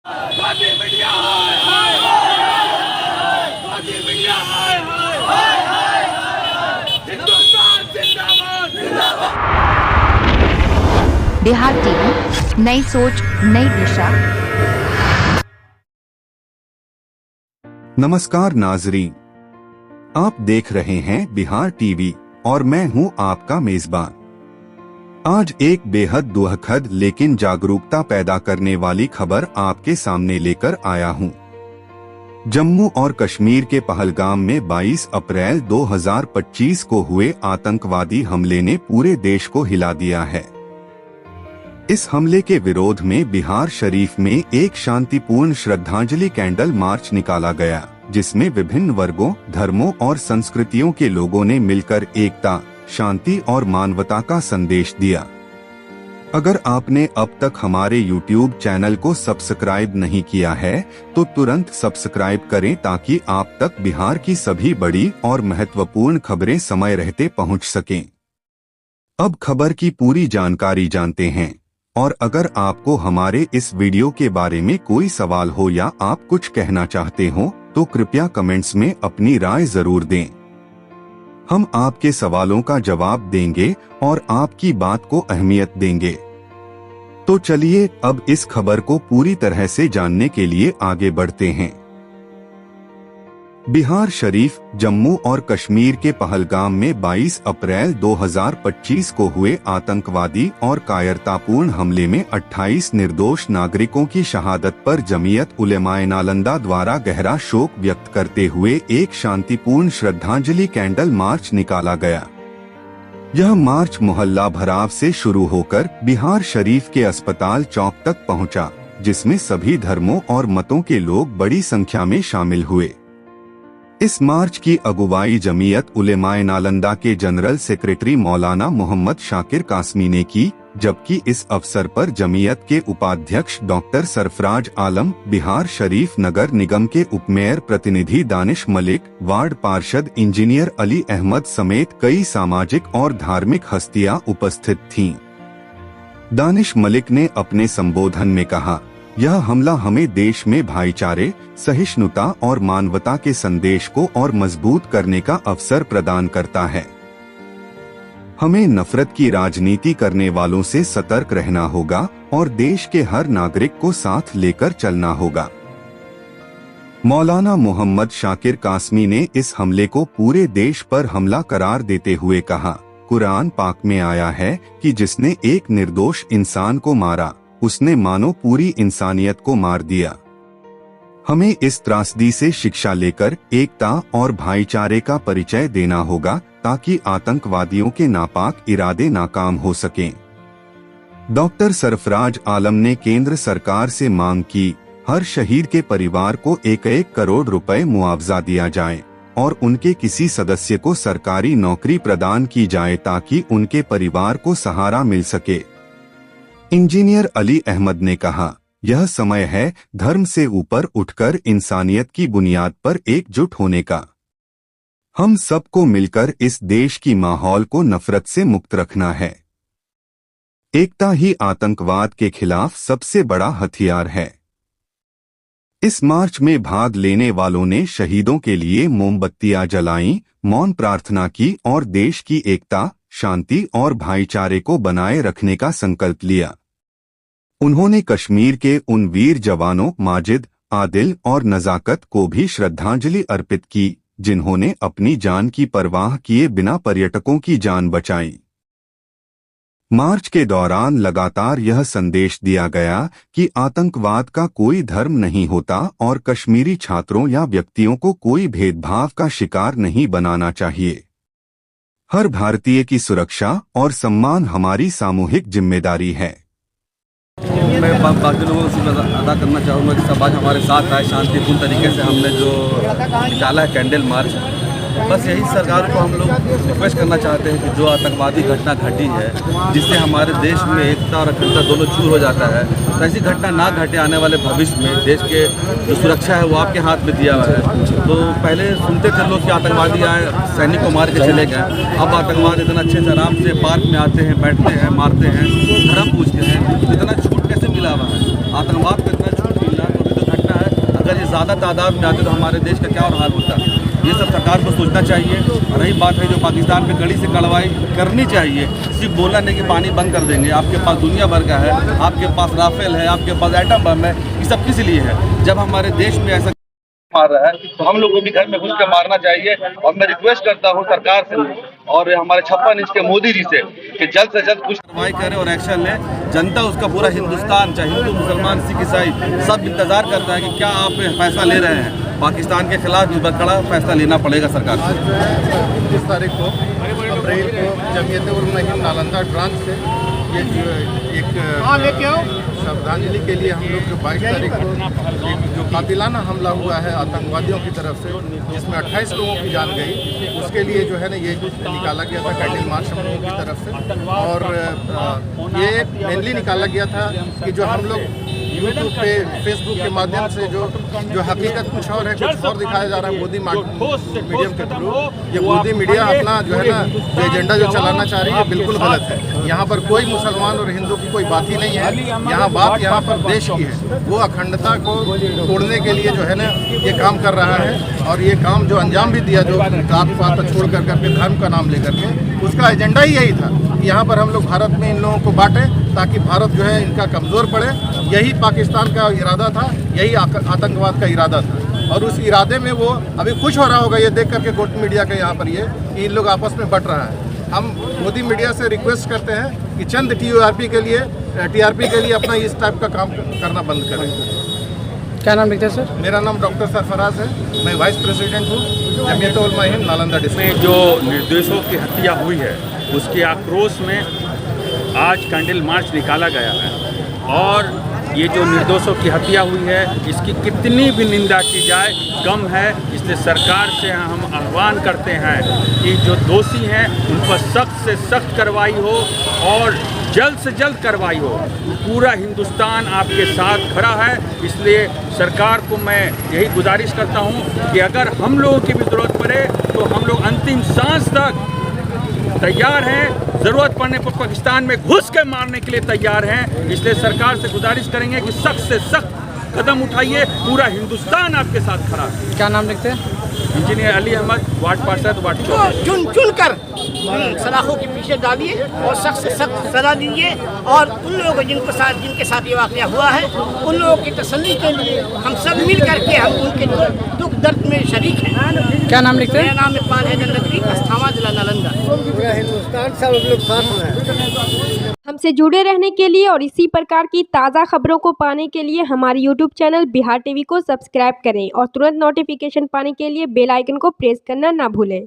बाकी मीडिया हाय हाय हाय, बाकी मीडिया हाय हाय हाय हाय, हिंदुस्तान जिंदाबाद जिंदाबाद। बिहार टीवी, नई सोच नई दिशा। नमस्कार नाजरीन, आप देख रहे हैं बिहार टीवी और मैं हूं आपका मेजबान। आज एक बेहद दुखद लेकिन जागरूकता पैदा करने वाली खबर आपके सामने लेकर आया हूं। जम्मू और कश्मीर के पहलगाम में 22 अप्रैल 2025 को हुए आतंकवादी हमले ने पूरे देश को हिला दिया है। इस हमले के विरोध में बिहार शरीफ में एक शांतिपूर्ण श्रद्धांजलि कैंडल मार्च निकाला गया, जिसमें विभिन्न वर्गों, धर्मों और संस्कृतियों के लोगों ने मिलकर एकता, शांति और मानवता का संदेश दिया। अगर आपने अब तक हमारे YouTube चैनल को सब्सक्राइब नहीं किया है तो तुरंत सब्सक्राइब करें ताकि आप तक बिहार की सभी बड़ी और महत्वपूर्ण खबरें समय रहते पहुंच सकें। अब खबर की पूरी जानकारी जानते हैं, और अगर आपको हमारे इस वीडियो के बारे में कोई सवाल हो या आप कुछ कहना चाहते हो तो कृपया कमेंट्स में अपनी राय जरूर दें। हम आपके सवालों का जवाब देंगे और आपकी बात को अहमियत देंगे। तो चलिए अब इस खबर को पूरी तरह से जानने के लिए आगे बढ़ते हैं। बिहार शरीफ, जम्मू और कश्मीर के पहलगाम में 22 अप्रैल 2025 को हुए आतंकवादी और कायरतापूर्ण हमले में 28 निर्दोष नागरिकों की शहादत पर जमीयत उलेमाए नालंदा द्वारा गहरा शोक व्यक्त करते हुए एक शांतिपूर्ण श्रद्धांजलि कैंडल मार्च निकाला गया। यह मार्च मोहल्ला भराव से शुरू होकर बिहार शरीफ के अस्पताल चौक तक पहुंचा, जिसमें सभी धर्मों और मतों के लोग बड़ी संख्या में शामिल हुए। इस मार्च की अगुवाई जमीयत उलेमाए नालंदा के जनरल सेक्रेटरी मौलाना मोहम्मद शाकिर कासमी ने की, जबकि इस अवसर पर जमीयत के उपाध्यक्ष डॉक्टर सरफराज आलम, बिहार शरीफ नगर निगम के उपमेयर प्रतिनिधि दानिश मलिक, वार्ड पार्षद इंजीनियर अली अहमद समेत कई सामाजिक और धार्मिक हस्तियां उपस्थित थीं। दानिश मलिक ने अपने संबोधन में कहा, यह हमला हमें देश में भाईचारे, सहिष्णुता और मानवता के संदेश को और मजबूत करने का अवसर प्रदान करता है। हमें नफरत की राजनीति करने वालों से सतर्क रहना होगा और देश के हर नागरिक को साथ लेकर चलना होगा। मौलाना मोहम्मद शाकिर कासमी ने इस हमले को पूरे देश पर हमला करार देते हुए कहा, कुरान पाक में आया है कि जिसने एक निर्दोष इंसान को मारा उसने मानो पूरी इंसानियत को मार दिया। हमें इस त्रासदी से शिक्षा लेकर एकता और भाईचारे का परिचय देना होगा ताकि आतंकवादियों के नापाक इरादे नाकाम हो सकें। डॉक्टर सरफराज आलम ने केंद्र सरकार से मांग की, हर शहीद के परिवार को 1-1 करोड़ रुपए मुआवजा दिया जाए और उनके किसी सदस्य को सरकारी नौकरी प्रदान की जाए ताकि उनके परिवार को सहारा मिल सके। इंजीनियर अली अहमद ने कहा, यह समय है धर्म से ऊपर उठकर इंसानियत की बुनियाद पर एकजुट होने का। हम सबको मिलकर इस देश की माहौल को नफरत से मुक्त रखना है। एकता ही आतंकवाद के खिलाफ सबसे बड़ा हथियार है। इस मार्च में भाग लेने वालों ने शहीदों के लिए मोमबत्तियां जलाईं, मौन प्रार्थना की और देश की एकता, शांति और भाईचारे को बनाए रखने का संकल्प लिया। उन्होंने कश्मीर के उन वीर जवानों माजिद, आदिल और नजाकत को भी श्रद्धांजलि अर्पित की, जिन्होंने अपनी जान की परवाह किए बिना पर्यटकों की जान बचाई। मार्च के दौरान लगातार यह संदेश दिया गया कि आतंकवाद का कोई धर्म नहीं होता और कश्मीरी छात्रों या व्यक्तियों को कोई भेदभाव का शिकार नहीं बनाना चाहिए। हर भारतीय की सुरक्षा और सम्मान हमारी सामूहिक जिम्मेदारी है। मैं बाकी लोगों से अदा करना चाहूँगा कि सब आज हमारे साथ आए, शांतिपूर्ण तरीके से हमने जो निकाला है कैंडल मार्च। बस यही सरकार को हम लोग रिक्वेस्ट करना चाहते हैं कि जो आतंकवादी घटना घटी है, जिससे हमारे देश में एकता और अखंडता दोनों चूर हो जाता है, तो ऐसी घटना ना घटे आने वाले भविष्य में। देश के जो सुरक्षा है वो आपके हाथ में दिया हुआ है। तो पहले सुनते थे लोग कि आतंकवादी आए, सैनिक को मार के चले गए। अब आतंकवादी इतना अच्छे से आराम से पार्क में आते हैं, बैठते हैं, मारते हैं, धर्म पूछते हैं। इतना छूट कैसे मिला हुआ है? आतंकवाद को इतना छूट मिलना ज़्यादा तादाद में आते तो हमारे देश का क्या और हाल होता। ये सब सरकार को सोचना चाहिए। रही बात है जो पाकिस्तान पे कड़ी से कार्रवाई करनी चाहिए, सिर्फ बोला नहीं कि पानी बंद कर देंगे। आपके पास दुनिया भर का है, आपके पास राफेल है, आपके पास एटम बम है, ये सब किस लिए है? जब हमारे देश में ऐसा मार रहा है तो हम लोग को भी घर में घुस के मारना चाहिए। और मैं रिक्वेस्ट करता हूँ सरकार से और हमारे 56 इंच के मोदी जी से कि जल्द से जल्द कुछ कार्रवाई करें और एक्शन लें। जनता उसका पूरा हिंदुस्तान, चाहे हिंदू मुसलमान सिख ईसाई, सब इंतजार करता है कि क्या आप फैसला ले रहे हैं। पाकिस्तान के खिलाफ इस बार कड़ा फैसला लेना पड़ेगा सरकार से। 29 तारीख को अप्रैल को जमीयत-उल-मुस्लिमीन नालंदा ब्रांच से ये एक श्रद्धांजलि के लिए हम लोग जो 22 तारीख को एक जो कातिलाना हमला हुआ है आतंकवादियों की तरफ से, जिसमें 28 लोगों की जान गई, उसके लिए जो है ना ये निकाला गया था कैंडल मार्च हम लोगों की तरफ से। और ये मेनली निकाला गया था कि जो हम लोग यूट्यूब पे फेसबुक के माध्यम से जो हकीकत कुछ और है, कुछ और दिखाया जा रहा है मोदी मीडियम के थ्रू। ये मोदी मीडिया अपना जो है ना जो एजेंडा जो चलाना चाह रही है बिल्कुल गलत है। यहाँ पर कोई मुसलमान और हिंदू की कोई बात ही नहीं है। यहाँ बात यहाँ पर देश की है। वो अखंडता को तोड़ने के लिए जो है ना ये काम कर रहा है। और ये काम जो अंजाम भी दिया, जो जात पात छोड़ कर करके धर्म का नाम लेकर के, उसका एजेंडा ही यही था कि यहाँ पर हम लोग भारत में इन लोगों को बांटें ताकि भारत जो है इनका कमज़ोर पड़े। यही पाकिस्तान का इरादा था, यही आतंकवाद का इरादा था। और उस इरादे में वो अभी खुश हो रहा होगा ये देख करके गोट मीडिया के यहाँ पर ये कि इन लोग आपस में बट रहा है। हम मोदी मीडिया से रिक्वेस्ट करते हैं कि चंद टीआरपी के लिए अपना इस टाइप का काम करना बंद करें। क्या नाम लिखते हैं सर? मेरा नाम डॉक्टर सरफराज है, मैं वाइस प्रेसिडेंट हूँ जमीयत-उल-मुस्लिमीन नालंदा डिस्ट्रिक्ट। जो निर्दोषों की हत्या हुई है उसके आक्रोश में आज कैंडल मार्च निकाला गया है। और ये जो निर्दोषों की हत्या हुई है इसकी कितनी भी निंदा की जाए कम है। इसलिए सरकार से हम आह्वान करते हैं कि जो दोषी हैं उन पर सख्त से सख्त कार्रवाई हो और जल्द से जल्द कार्रवाई हो। पूरा हिंदुस्तान आपके साथ खड़ा है। इसलिए सरकार को मैं यही गुजारिश करता हूं कि अगर हम लोगों की भी ज़रूरत पड़े तो हम लोग अंतिम सांस तक तैयार हैं। ज़रूरत पड़ने पर पाकिस्तान में घुस के मारने के लिए तैयार हैं। इसलिए सरकार से गुजारिश करेंगे कि सख्त से सख्त कदम उठाइए। पूरा हिंदुस्तान आपके साथ खड़ा है। क्या नाम लिखते हैं? इंजीनियर अली अहमद, वार्ड पार्षद, वार्ड 24। चुन कर सलाखों के पीछे डालिए और सख्त से सख्त सजा दीजिए। और उन लोगों जिनके साथ ये वाक़या हुआ है उन लोगों की तसल्ली के लिए हम सब मिल करके हम उनके दुख दर्द में शरीक हैं। क्या नाम लिखते हैं? मेरा नाम इकबाल है जन्नती, अस्थामा जिला नालंदा। पूरा हिंदुस्तान सब लोग साथ में। हमसे जुड़े रहने के लिए और इसी प्रकार की ताज़ा खबरों को पाने के लिए हमारे यूट्यूब चैनल बिहार टीवी को सब्सक्राइब करें और तुरंत नोटिफिकेशन पाने के लिए बेल आइकन को प्रेस करना ना भूलें।